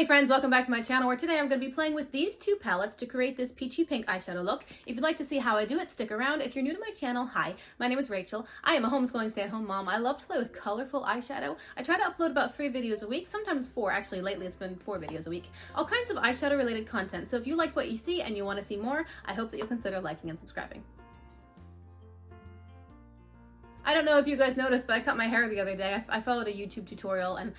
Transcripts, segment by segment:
Hey friends, welcome back to my channel where today I'm going to be playing with these two palettes to create this peachy pink eyeshadow look. If you'd like to see how I do it, stick around. If you're new to my channel, hi, my name is Rachel. I am a homeschooling stay-at-home mom. I love to play with colorful eyeshadow. I try to upload about 3 videos a week, sometimes 4. Actually, lately it's been 4 videos a week. All kinds of eyeshadow related content. So if you like what you see and you want to see more, I hope that you'll consider liking and subscribing. I don't know if you guys noticed, but I cut my hair the other day. I followed a YouTube tutorial, and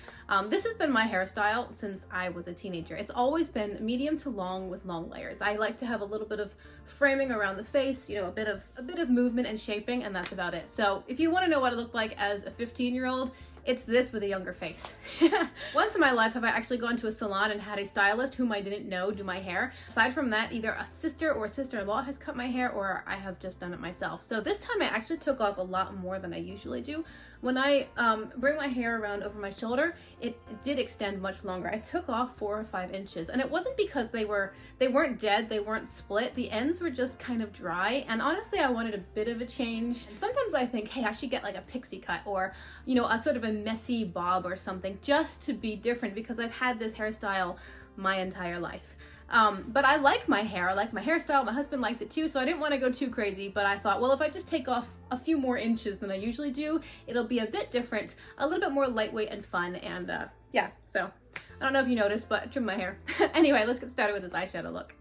this has been my hairstyle since I was a teenager. It's always been medium to long with long layers. I like to have a little bit of framing around the face, you know, a bit of movement and shaping, and that's about it. So if you want to know what I look like as a 15-year-old, it's this with a younger face. Once in my life have I actually gone to a salon and had a stylist whom I didn't know do my hair. Aside from that, either a sister or sister-in-law has cut my hair or I have just done it myself. So this time I actually took off a lot more than I usually do. When I bring my hair around over my shoulder, it did extend much longer. I took off 4 or 5 inches, and it wasn't because they weren't dead, they weren't split. The ends were just kind of dry, and honestly I wanted a bit of a change. And sometimes I think, hey, I should get like a pixie cut or, you know, a sort of a messy bob or something just to be different, because I've had this hairstyle my entire life. But I like my hair, I like my hairstyle, my husband likes it too, so I didn't want to go too crazy, but I thought, well, if I just take off a few more inches than I usually do, it'll be a bit different, a little bit more lightweight and fun, and yeah, so I don't know if you noticed, but I trimmed my hair. Anyway, let's get started with this eyeshadow look.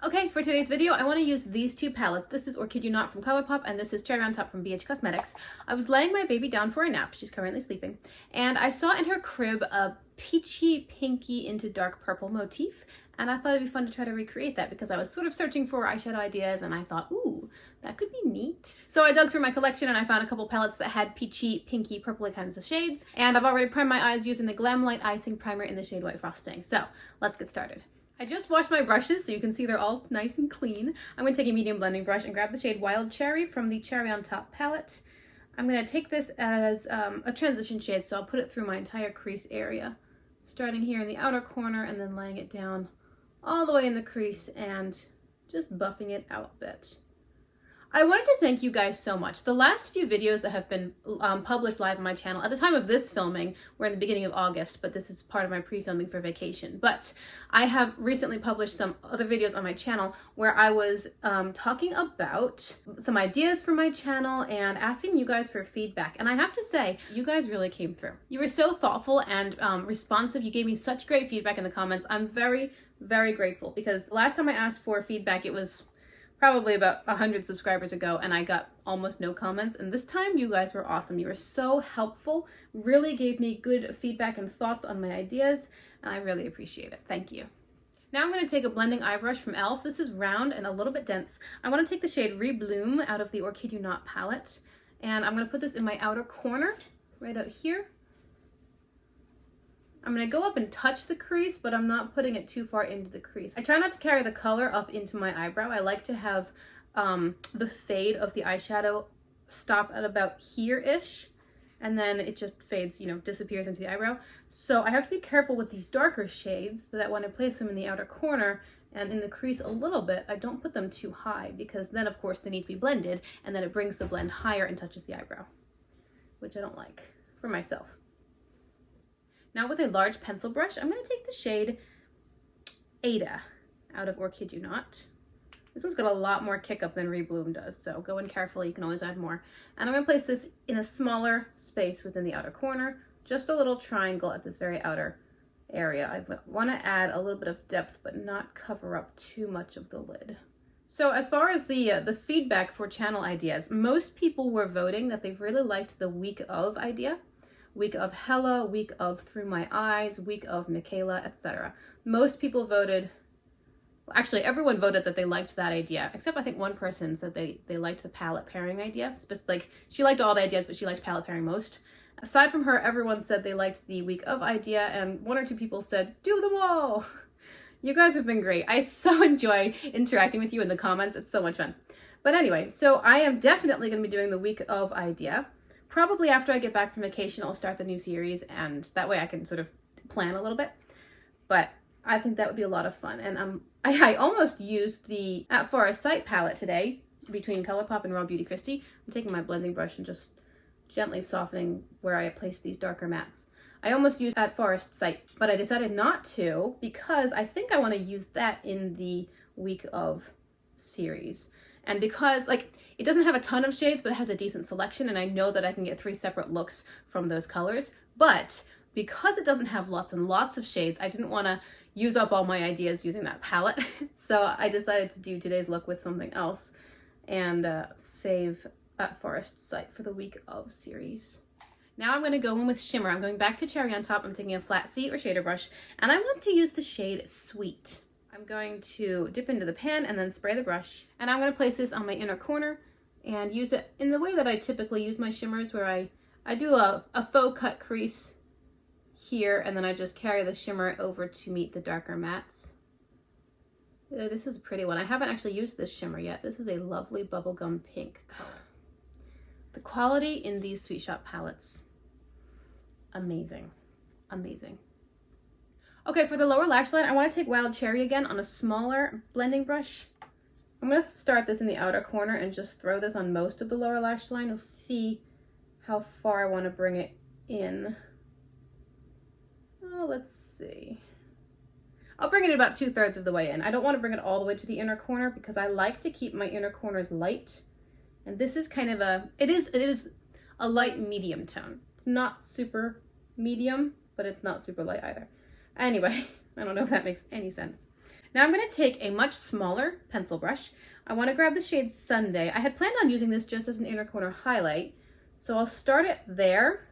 Okay, for today's video, I want to use these two palettes. This is Or Kid You Not from ColourPop, and this is Cherry on Top from BH Cosmetics. I was laying my baby down for a nap. She's currently sleeping. And I saw in her crib a peachy, pinky into dark purple motif, and I thought it'd be fun to try to recreate that because I was sort of searching for eyeshadow ideas, and I thought, ooh, that could be neat. So I dug through my collection and I found a couple palettes that had peachy, pinky, purpley kinds of shades, and I've already primed my eyes using the Glam Light Icing Primer in the shade White Frosting. So let's get started. I just washed my brushes so you can see they're all nice and clean. I'm going to take a medium blending brush and grab the shade Wild Cherry from the Cherry on Top palette. I'm going to take this as a transition shade, so I'll put it through my entire crease area, starting here in the outer corner and then laying it down all the way in the crease and just buffing it out a bit. I wanted to thank you guys so much. The last few videos that have been published live on my channel, at the time of this filming, we're in the beginning of August, but this is part of my pre-filming for vacation. But I have recently published some other videos on my channel where I was talking about some ideas for my channel and asking you guys for feedback. And I have to say, you guys really came through. You were so thoughtful and responsive. You gave me such great feedback in the comments. I'm very, very grateful, because last time I asked for feedback, it was probably about 100 subscribers ago, and I got almost no comments, and this time you guys were awesome. You were so helpful, really gave me good feedback and thoughts on my ideas, and I really appreciate it. Thank you. Now I'm going to take a blending eye brush from e.l.f. This is round and a little bit dense. I want to take the shade Rebloom out of the Or Kid You Not palette, and I'm going to put this in my outer corner, right out here. I'm going to go up and touch the crease, but I'm not putting it too far into the crease. I try not to carry the color up into my eyebrow. I like to have the fade of the eyeshadow stop at about here-ish, and then it just fades, you know, disappears into the eyebrow. So I have to be careful with these darker shades so that when I place them in the outer corner and in the crease a little bit, I don't put them too high, because then of course they need to be blended, and then it brings the blend higher and touches the eyebrow, which I don't like for myself. Now with a large pencil brush, I'm going to take the shade Ada out of Or Kid You Not. This one's got a lot more kick up than Rebloom does, so go in carefully, you can always add more. And I'm going to place this in a smaller space within the outer corner, just a little triangle at this very outer area. I want to add a little bit of depth, but not cover up too much of the lid. So as far as the feedback for channel ideas, most people were voting that they really liked the week of idea. Week of Hella, week of Through My Eyes, week of Michaela, etc. Most people voted, well, actually everyone voted that they liked that idea, except I think one person said they liked the palette pairing idea. Like, she liked all the ideas, but she liked palette pairing most. Aside from her, everyone said they liked the week of idea, and 1 or 2 people said, do them all! You guys have been great. I so enjoy interacting with you in the comments. It's so much fun. But anyway, so I am definitely going to be doing the week of idea. Probably after I get back from vacation, I'll start the new series, and that way I can sort of plan a little bit. But I think that would be a lot of fun. And I almost used the At Forest Sight palette today between ColourPop and Raw Beauty Kristi. I'm taking my blending brush and just gently softening where I place these darker mattes. I almost used at Forest Sight, but I decided not to because I think I want to use that in the week of series. And because like it doesn't have a ton of shades, but it has a decent selection, and I know that I can get 3 separate looks from those colors. But because it doesn't have lots and lots of shades, I didn't want to use up all my ideas using that palette. So I decided to do today's look with something else and save at Forest Sight for the week of series. Now I'm going to go in with shimmer. I'm going back to Cherry on Top. I'm taking a flat C or shader brush, and I want to use the shade Sweet. I'm going to dip into the pan and then spray the brush, and I'm going to place this on my inner corner and use it in the way that I typically use my shimmers, where I do a faux cut crease here, and then I just carry the shimmer over to meet the darker mattes. This is a pretty one. I haven't actually used this shimmer yet. This is a lovely bubblegum pink color. The quality in these Sweet Shop palettes, amazing, amazing. Okay, for the lower lash line, I want to take Wild Cherry again on a smaller blending brush. I'm going to start this in the outer corner and just throw this on most of the lower lash line. You'll see how far I want to bring it in. Oh, let's see. I'll bring it about 2/3 of the way in. I don't want to bring it all the way to the inner corner because I like to keep my inner corners light. And this is kind of it is a light medium tone. It's not super medium, but it's not super light either. Anyway, I don't know if that makes any sense. Now I'm going to take a much smaller pencil brush. I want to grab the shade Sundae. I had planned on using this just as an inner corner highlight, so I'll start it there,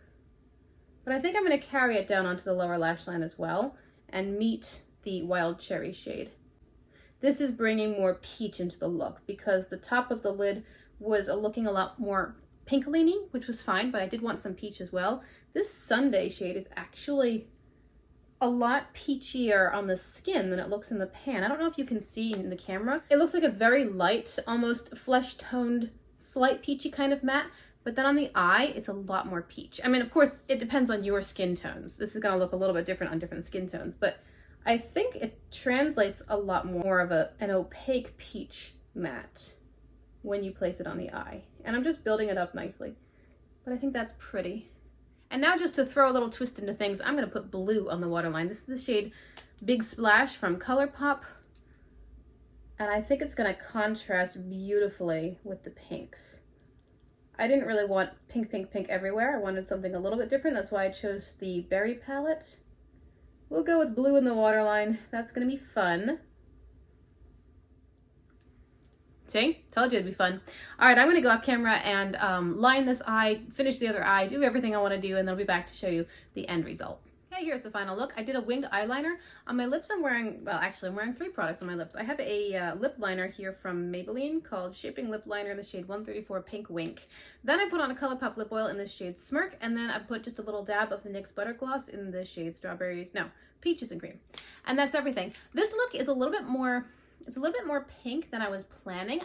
but I think I'm going to carry it down onto the lower lash line as well and meet the Wild Cherry shade. This is bringing more peach into the look because the top of the lid was looking a lot more pink leaning, which was fine, but I did want some peach as well. This Sundae shade is actually a lot peachier on the skin than it looks in the pan. I don't know if you can see in the camera. It looks like a very light, almost flesh-toned, slight peachy kind of matte, but then on the eye, it's a lot more peach. I mean, of course, it depends on your skin tones. This is gonna look a little bit different on different skin tones, but I think it translates a lot more of an opaque peach matte when you place it on the eye. And I'm just building it up nicely, but I think that's pretty. And now just to throw a little twist into things, I'm going to put blue on the waterline. This is the shade Big Splash from ColourPop. And I think it's going to contrast beautifully with the pinks. I didn't really want pink, pink, pink everywhere. I wanted something a little bit different. That's why I chose the berry palette. We'll go with blue in the waterline. That's going to be fun. See? Told you it'd be fun. All right, I'm going to go off camera and line this eye, finish the other eye, do everything I want to do, and then I'll be back to show you the end result. Okay, here's the final look. I did a winged eyeliner. On my lips, I'm wearing 3 products on my lips. I have a lip liner here from Maybelline called Shaping Lip Liner in the shade 134 Pink Wink. Then I put on a ColourPop lip oil in the shade Smirk, and then I put just a little dab of the NYX Butter Gloss in the shade Peaches and Cream. And that's everything. This look is a little bit more pink than I was planning.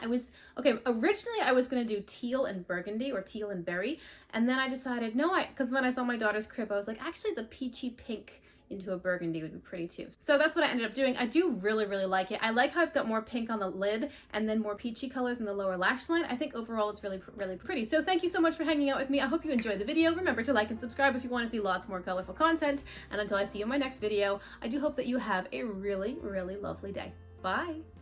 Originally I was going to do teal and burgundy or teal and berry. And then I decided, because when I saw my daughter's crib, I was like, actually the peachy pink into a burgundy would be pretty too. So that's what I ended up doing. I do really, really like it. I like how I've got more pink on the lid and then more peachy colors in the lower lash line. I think overall it's really, really pretty. So thank you so much for hanging out with me. I hope you enjoyed the video. Remember to like and subscribe if you want to see lots more colorful content. And until I see you in my next video, I do hope that you have a really, really lovely day. Bye.